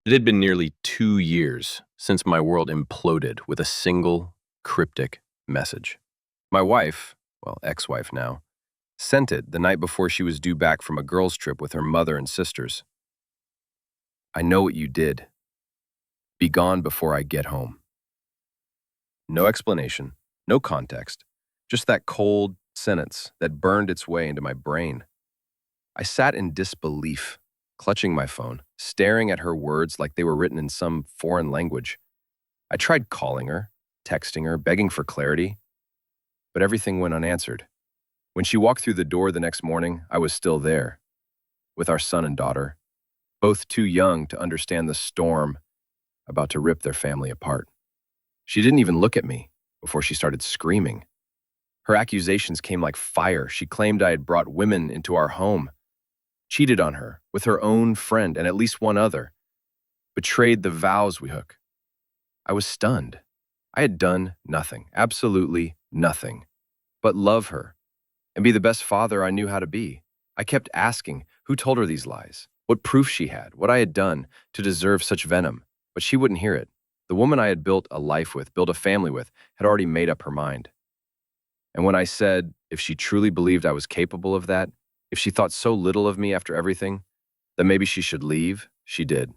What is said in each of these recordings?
It had been nearly 2 years since my world imploded with a single cryptic message. My wife, well, ex-wife now, sent it the night before she was due back from a girls' trip with her mother and sisters. I know what you did. Be gone before I get home. No explanation, no context, just that cold sentence that burned its way into my brain. I sat in disbelief, clutching my phone, staring at her words like they were written in some foreign language. I tried calling her, texting her, begging for clarity, but everything went unanswered. When she walked through the door the next morning, I was still there, with our son and daughter, both too young to understand the storm about to rip their family apart. She didn't even look at me before she started screaming. Her accusations came like fire. She claimed I had brought women into our home, cheated on her with her own friend and at least one other, betrayed the vows we took. I was stunned. I had done nothing, absolutely nothing, but love her and be the best father I knew how to be. I kept asking who told her these lies, what proof she had, what I had done to deserve such venom, but she wouldn't hear it. The woman I had built a life with, built a family with, had already made up her mind. And when I said if she truly believed I was capable of that, if she thought so little of me after everything, that maybe she should leave, she did.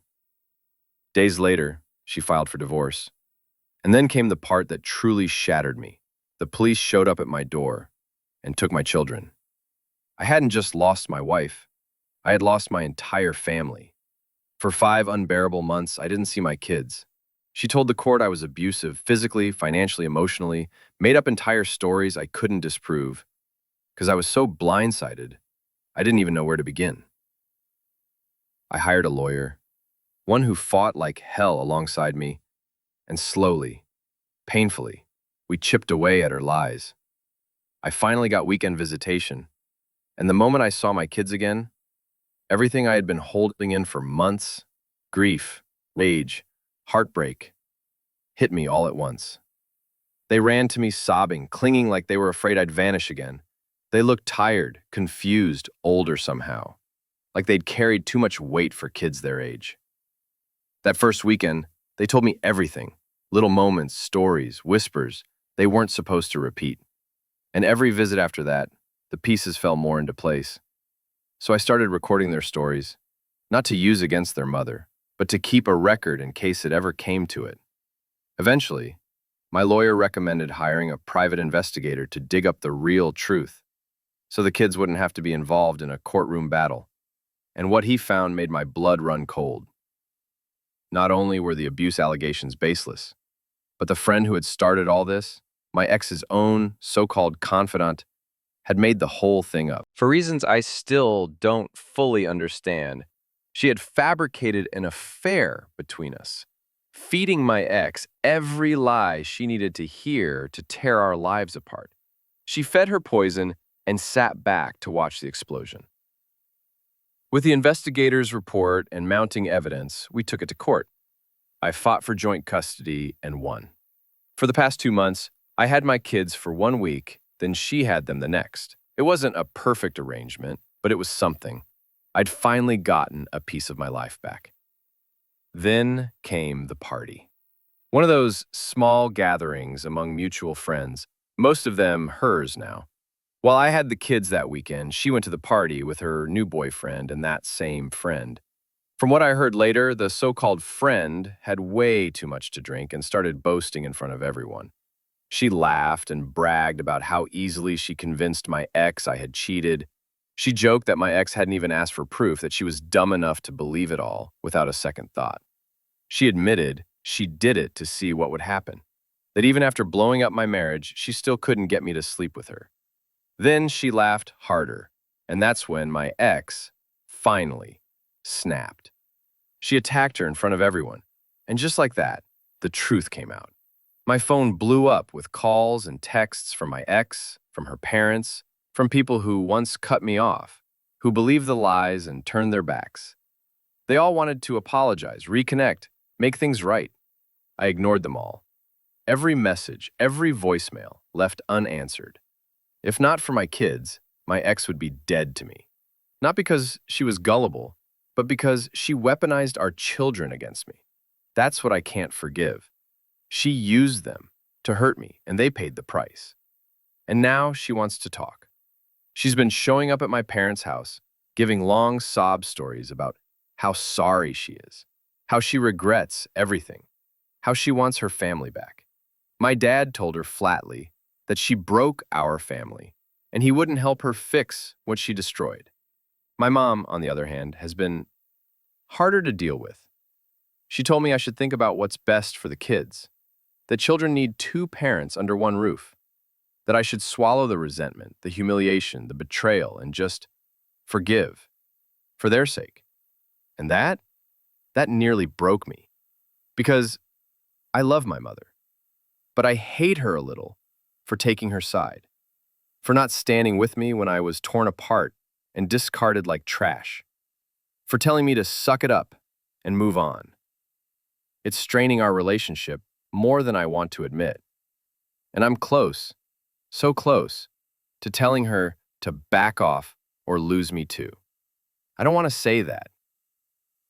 Days later, she filed for divorce. And then came the part that truly shattered me. The police showed up at my door and took my children. I hadn't just lost my wife. I had lost my entire family. For 5 unbearable months, I didn't see my kids. She told the court I was abusive, physically, financially, emotionally, made up entire stories I couldn't disprove. Because I was so blindsided, I didn't even know where to begin. I hired a lawyer, one who fought like hell alongside me, and slowly, painfully, we chipped away at her lies. I finally got weekend visitation, and the moment I saw my kids again, everything I had been holding in for months, grief, rage, heartbreak, hit me all at once. They ran to me sobbing, clinging like they were afraid I'd vanish again. They looked tired, confused, older somehow, like they'd carried too much weight for kids their age. That first weekend, they told me everything, little moments, stories, whispers they weren't supposed to repeat. And every visit after that, the pieces fell more into place. So I started recording their stories, not to use against their mother, but to keep a record in case it ever came to it. Eventually, my lawyer recommended hiring a private investigator to dig up the real truth, so the kids wouldn't have to be involved in a courtroom battle. And what he found made my blood run cold. Not only were the abuse allegations baseless, but the friend who had started all this, my ex's own so-called confidant, had made the whole thing up. For reasons I still don't fully understand, she had fabricated an affair between us, feeding my ex every lie she needed to hear to tear our lives apart. She fed her poison and sat back to watch the explosion. With the investigator's report and mounting evidence, we took it to court. I fought for joint custody and won. For the past 2 months, I had my kids for 1 week, then she had them the next. It wasn't a perfect arrangement, but it was something. I'd finally gotten a piece of my life back. Then came the party. One of those small gatherings among mutual friends, most of them hers now. While I had the kids that weekend, she went to the party with her new boyfriend and that same friend. From what I heard later, the so-called friend had way too much to drink and started boasting in front of everyone. She laughed and bragged about how easily she convinced my ex I had cheated. She joked that my ex hadn't even asked for proof, that she was dumb enough to believe it all without a second thought. She admitted she did it to see what would happen, that even after blowing up my marriage, she still couldn't get me to sleep with her. Then she laughed harder, and that's when my ex finally snapped. She attacked her in front of everyone, and just like that, the truth came out. My phone blew up with calls and texts from my ex, from her parents, from people who once cut me off, who believed the lies and turned their backs. They all wanted to apologize, reconnect, make things right. I ignored them all. Every message, every voicemail left unanswered. If not for my kids, my ex would be dead to me. Not because she was gullible, but because she weaponized our children against me. That's what I can't forgive. She used them to hurt me, and they paid the price. And now she wants to talk. She's been showing up at my parents' house, giving long sob stories about how sorry she is, how she regrets everything, how she wants her family back. My dad told her flatly that she broke our family, and he wouldn't help her fix what she destroyed. My mom, on the other hand, has been harder to deal with. She told me I should think about what's best for the kids, that children need two parents under one roof, that I should swallow the resentment, the humiliation, the betrayal, and just forgive for their sake. And that nearly broke me, because I love my mother, but I hate her a little for taking her side, for not standing with me when I was torn apart and discarded like trash, for telling me to suck it up and move on. It's straining our relationship more than I want to admit. And I'm close, so close, to telling her to back off or lose me too. I don't want to say that,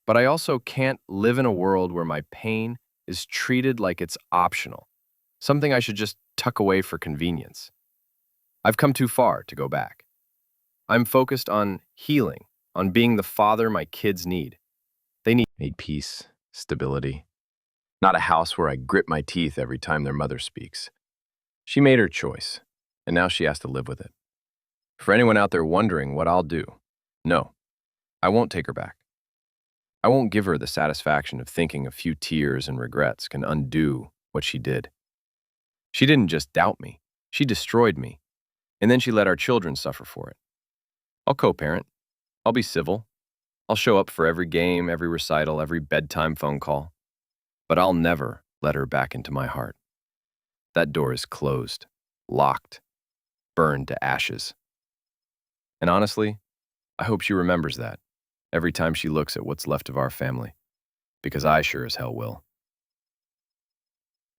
but I also can't live in a world where my pain is treated like it's optional, something I should just tuck away for convenience. I've come too far to go back. I'm focused on healing, on being the father my kids need. They need peace, stability, not a house where I grit my teeth every time their mother speaks. She made her choice, and now she has to live with it. For anyone out there wondering what I'll do, no, I won't take her back. I won't give her the satisfaction of thinking a few tears and regrets can undo what she did. She didn't just doubt me, she destroyed me, and then she let our children suffer for it. I'll co-parent. I'll be civil. I'll show up for every game, every recital, every bedtime phone call. But I'll never let her back into my heart. That door is closed, locked, burned to ashes. And honestly, I hope she remembers that every time she looks at what's left of our family, because I sure as hell will.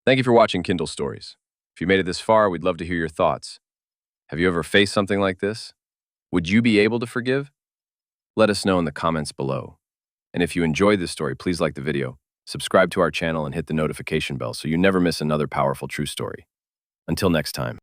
Thank you for watching Kindle Stories. If you made it this far, we'd love to hear your thoughts. Have you ever faced something like this? Would you be able to forgive? Let us know in the comments below. And if you enjoyed this story, please like the video, subscribe to our channel, and hit the notification bell so you never miss another powerful true story. Until next time.